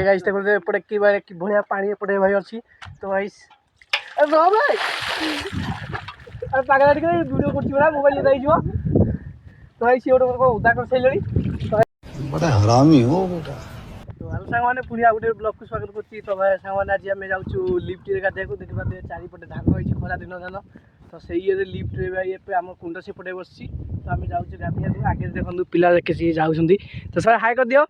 Guys देखो एपटे कि भलिया पानी एपटे भाई अच्छी तो गाइस रो भाई अरे पागल आदि वीडियो करछि बरा मोबाइल ले जाइजो तो गाइस ये को उदा कर सैलड़ी बड़ा हरामी हो बेटा। तो हेलो सांग माने पुनिया गुटे ब्लॉग को स्वागत करछि। तो भाई सांग माने आज हमें जाउछु लिफ्ट रे गाधे को देखबा दे चारि पटे धान होइछि खरा दिन जान तो सही ये लिफ्ट रे भाई पे हम कुंड से पटे बसछि तो हमें जाउछु गाधिया को आगे देखंदु पिला केसी जाउछंदी तो सर हाय कर दियो।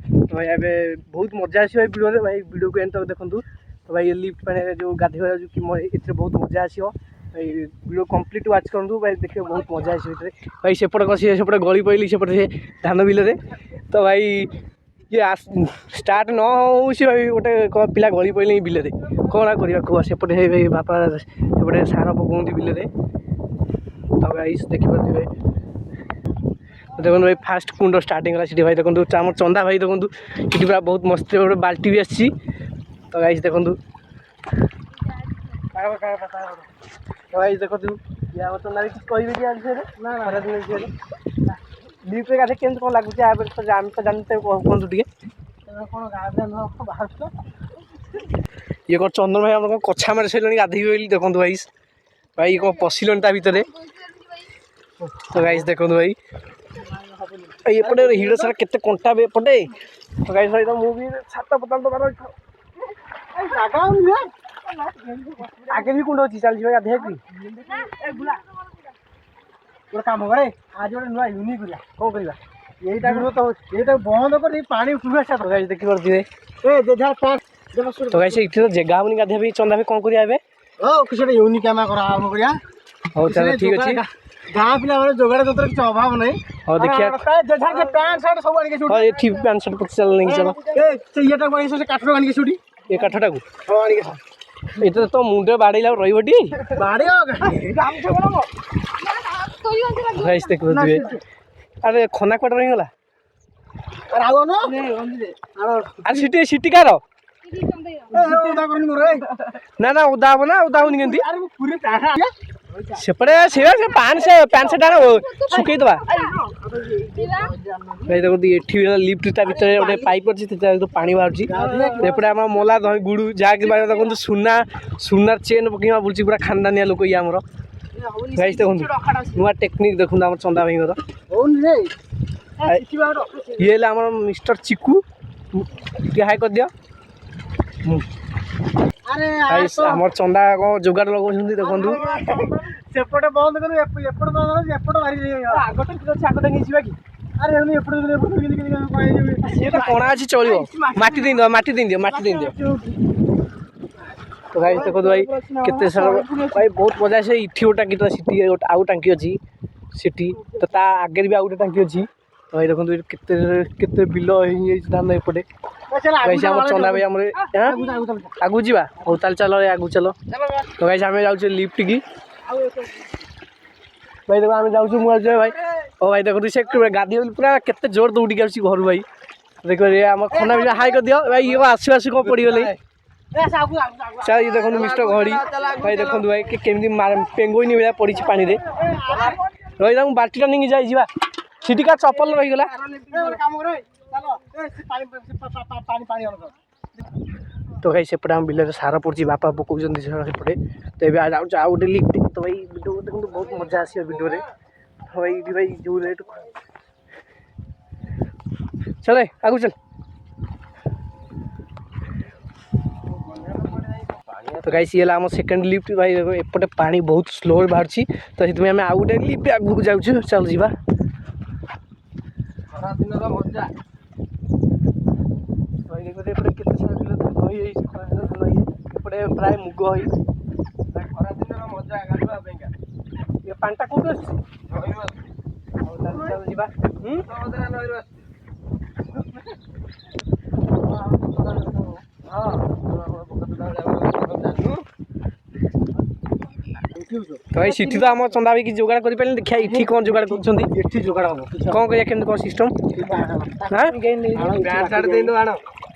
तो भाई अबे बहुत मजा आसी भाई वीडियो रे भाई वीडियो को एंड तक देखंदु। तो भाई ये लिफ्ट पाने जो गाधेवा जो कि इतरे बहुत मजा आसीओ भाई वीडियो कंप्लीट वाच करंदु भाई देखिए बहुत मजा आसी इतरे भाई सेपट कसी सेपट गली पइली सेपट से धान बिल रे तो भाई ये स्टार्ट न हो भाई गोटे पिला गली पइले बिल रे कौन करवा कह सेपटे भाई बापा सेपटे सार पकाउंट बिल रे तो भाई देखिए देखो भाई फास्ट कुंड स्टार्टिंग है भाई देखो आम चंदा भाई देखो ये पूरा बहुत मस्त गोटे बाल्टी भी आसी तो गाइस देखो तो भाई देखो या चंदा कहे ना लिफ्ट रे गाधे केमती कौन लगुच आम तो जानते कहतु टे कौन बाहर ये कौन चंदन भाई आम कछा मारे सारे गाधे बोली देखो भाई भाई कौन पशिलन ता भितर तो गाइस देखो भाई एपटे हिड़ सारा केते कंटा बे एपटे तो गाइस भाई तो मुझे छात पता तो मारो आगे भी कुंड अच्छी चल गाधे गोटे काम करे आज गोटे नुआ यूनिक कौन करवा यही बंद कर पानी उठू आसा तो गाइस देखी पारे तो गाइस ये तो जगह हमें गाधे भी चंदा भी कौन करेंगे किसी यूनिक आम करा हो चलो ठीक अच्छे गाँ पिला जोगाड़ जतर किसी अभाव नहीं हाँ देखिए पैंट सार्ट सब आनिक हाँ ये पैंट सार्ट पक्ष चल नहीं चलो ये काठ आनिक छुटी ये काठटा को ये तो मुंडे बाड़ेला रही बाड़े देखो अरे खना कट रहीगला अरे सीटी सीटी कार ना ना उदा हम ना उदा होनी सेपटे से पैंट सार्ट आण सुखई दबा भाई देखो ये लिफ्ट भर गोटे पाइप अच्छी तो पानी बाहर एपटे आम मला दही गुड़ू जहाँ देखो सुना सुनार चेन पकई बुलूँ पूरा खानदानिया लोक ये आमर भाई देखो नुआ टेक्निक देखो आम चंदा भाई ये आम मिस्टर चिकू हाई कर दियो आम चंदा कौन जोगाड़ लगा देखो सेपटे बंद कर कणा अच्छी चलो माटी दे माटी दे माटी दे तो भाई देखो भाई केते सारा भाई बहुत मजा से इठी गोटा कि सीटी आउ टांकी अच्छी सीटी तो ता आगे भी आउ गोटे टांकी अच्छी तो भाई देखो केते बिल धान एपटे वैसे आम चंदा भाई आम आगू जा हो चलो आगू चलो तो वैसे आम जाऊँ लिफ्ट की भाई देखो आम जाऊँ मुझे भाई ओ भाई देखो से गाधी पूरा केते जोर दौड़ी आस घर भाई देखो ये आम खना भी हाई कर दियो भाई ये आसु आसु कौन पड़गले चल ये देखो मिस्टर घड़ी भाई देखो भाई केमी पेंगुइन भाया पड़ी पानी रे रही बाल्टीटा नहीं जाइए सीटी का चप्पल रहीगला तो भाई सेपटे आम बिल सार पड़ी बापा पकाउन सेपटे तो ये आउ गोटे लिफ्ट तो भाई वीडियो देखो बहुत मजा आस वीडियो भाई भाई जो रेट चले आगू चल तो गाइस ये आम सेकेंड लिफ्ट भाई एपटे पानी बहुत स्लो बाहर तो ये आम आउ गोटे लिफ्ट आगू जाऊँ चल जा मजा एपटे प्राय मुग ये पाटा कौट तो भाई सीटी तो आम चंदा भाई जोगाड़ कर पारे देखिए ये कौन जोगाड़ कर जोगाड़ हम कौन करें कौन सिस्टम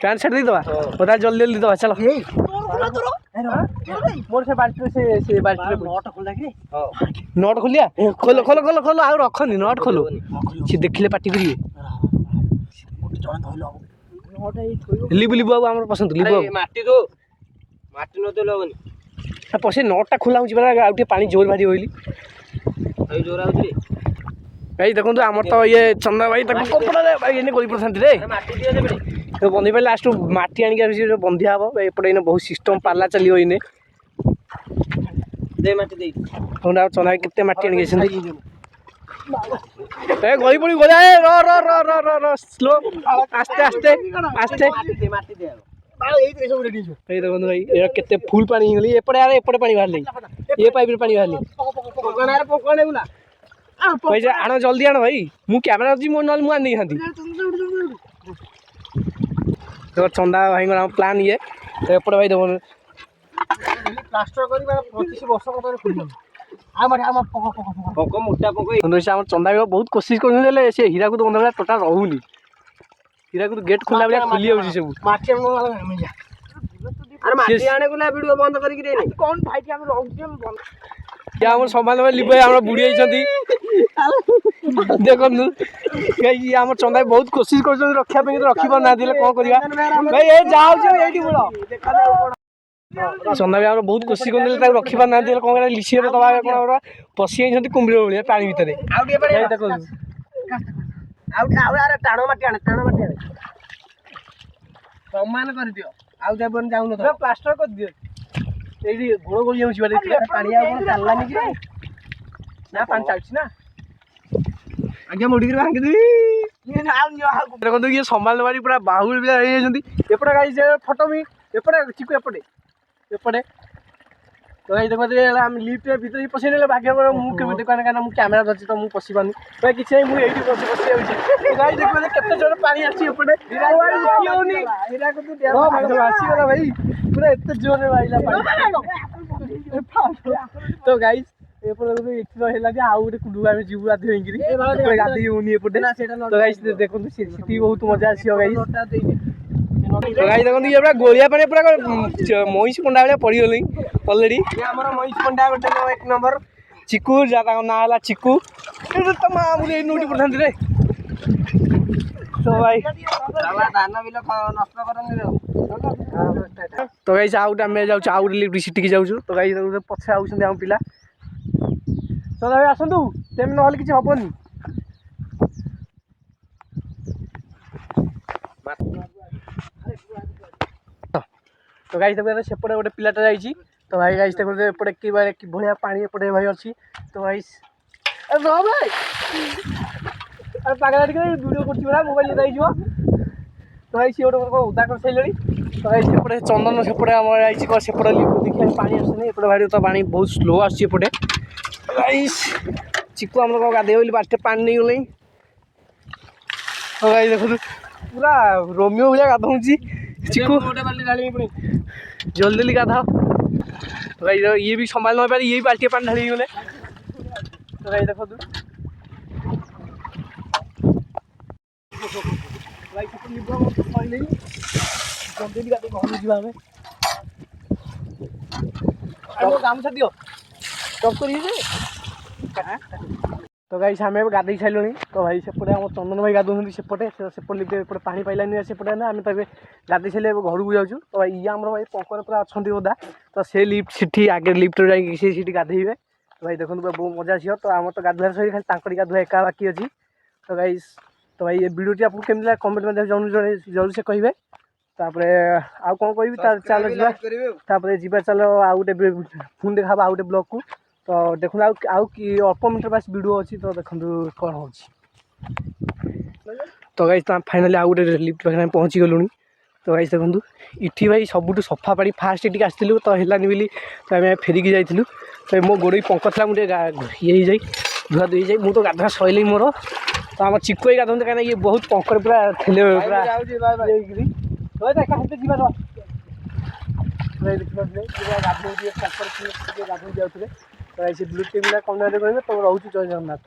पैंट सार्ट दे दबा बता जल्दी जल्दी दबा चलो मोर से बाल्टी से बाल्टी नट खोल नट खोलिया खोलो खोलो खोलो खोलो आ रखनी नट खोलो सी देखिले पार्टी करिए लिबू लिबू बाबू आम पसंद लिबू बाबू माटी दो माटी न देले हबनी पसे नटा खोला हूँ आ पानी जोर भारी होइली भाई जोर आउतरे भाई देखो आम तो ये चंदा भाई कपड़ा भाई एने गोली पड़ता रे माटी दियो देबे तो बंधी पे लास्ट माटी आनिक बंधिया हम एपटे इन बहुत सिस्टम पाला चलो इने दे माटी दे चंदा भाई केते माटी आनिक गई पड़ी गला रो रो रो रो रो रो स्लो आस्ते आस्ते आस्ते माटी दे देखो भाई ये केते फुल पानी गली एपटे यार एपटे पानी बाहर ये पाइप रे पानी बाहर पकणारे पकणे गुला भाई आण जल्दी आण भाई मु कैमरा अच्छी मो नल मुआ नहीं खाती तो चंदा भाई प्लान ये एपटे भाई देखो प्लास्टर करी 25 वर्ष कतरे खुलम आम पक मोटा पक आम चंदा भाई बहुत कोशिश कर से हीरा को तो बंद टोटाल रोनी हीरा को गेट खोला भाई खुली जाऊँ सब माटी अरे माटी आने गुला वीडियो बंद करी रे कोन भाई के हम रहू बंद क्या हम समान में लिबे हम बुढ़ी आइछंती देखो कहीं आम चंदा बहुत कोशिश कर रखा रखी पार ना कौन करवा भाई ये जाओ ये बोलो चंदा भाई बहुत कोशिश कर रखी पार ना कौन लिसी दबा कौन पशि जाइछंती कुंभीर भाई पानी भितर देखो टाण माटी आने सम्मान कर दियो आउ देबन जाउन तो प्लास्टर कर दियो ये घोड़ गोली जाऊँ पानी आ कोन चललानी कि ना पानी चलछि ना आगे मुड़ी भांगी देबी देखो ये संभाल मारी पूरा बाहुल भी एपटे गाई फोटो भी एपटे चिकू एपटे एपटे तो भाई देखो आम लिफ्ट भीतर पशि ना भाग्य मुझे देखा कहीं कैमेरा धरती तो मुझे पशि पानी भाई किसी मुझे बस बस जाऊँगी देखो केते जोर पानी आसपटे आसीगला भाई पूरा एत जोर बाइला तो गाई एपटे आउ गोटे कुंडू आम जीव गाधे गाधे होनी एपटे तो गाई देखो सीटी बहुत मजा आस गाई तो गाई देखो ये पूरा गोलिया पानी पूरा महिष पंडा भाया पड़गली अलरेडी महिष पंडा गोटे एक नंबर चिकू जहाँ ना है चिकू तो मामूली नोटी पड़ता रे तो भाई धान बिल नष्ट कर तो गाई आउ गोटे आम जाऊँ आउ गोटे लिफ्ट सिटी जाऊँ तो गाई पछे आउछंती आम पिला तो भाई आसतु तेम ना किसी हेनी तो गाई देखो सेपटे गोटे पिलाटा जाइए तो भाई गाई देखो एपटे कि भाया पानी एपटे भाई अच्छी तो भाई भाई अरे पागल वीडियो कर मोबाइल जाइए तो भाई सी गोटे उदा कर सारे तो भाई सेपटे चंदन सेपटे आम जाइए सेपटे देखिए पानी आसनी एपटे भाई तो पानी बहुत स्लो आसपटे भाई चिकू आम लोग गाधे बोली बाल्टे पानी नहीं गल तो भाई देखो पूरा रोमियो भाया गाधौँ चिकू जल्दी जल्दी गाधा तो भाई ये भी संभाल ना पारे ये भी बाल्टी पानी ढाली गले तो भाई देखो जल्दी गाधे घर जावा गामछा दियो टप कर तो गाई आम गाधे सारे तो भाई सेपटे आम चंदन भाई गाधुंट सेपटे सेपटे पानी पाइलानी सेपटे ना आम तो गाधे सारे घर को जाऊँ तो भाई ये आम भाई पंकर पूरा अच्छा ओदा तो से लिफ्ट सीटी आगे लिफ्ट जाइए गाधेबे तो भाई देखो बहुत मजा आस तो आम तो गाधुआ सही खाली गाधुआ एका बाकी अच्छी तो भाई ये वीडियो आपको केमी लगे कमेंट में जरूर से कहे आउ कौन कह चलो जी चलो आउ गए पुणी देखा आउ गए ब्लॉग को तो देखो आउ कि अल्प मिनट बास वीडियो अच्छी तो देखो कौन हो तो गाइस तो फाइनाली आउ गए लिफ्ट पाखे पहुँची गलुणी तो गाइस देखो इटी भाई सबुठ सफा पानी फास्ट ये आसलु तो है बोली तो आम फेरिकी जाइलु तो मो गोड़ पंख था मुझे ये जाए धुआ धुई जाए मुझे तो गाधा सैल मोर तो आम चिकू गाधे कहीं ये बहुत पंखर पूरा थे गाधे जाऊे तो ब्लू टीम कमेंट करेंगे तो रोचे जय जगन्नाथ।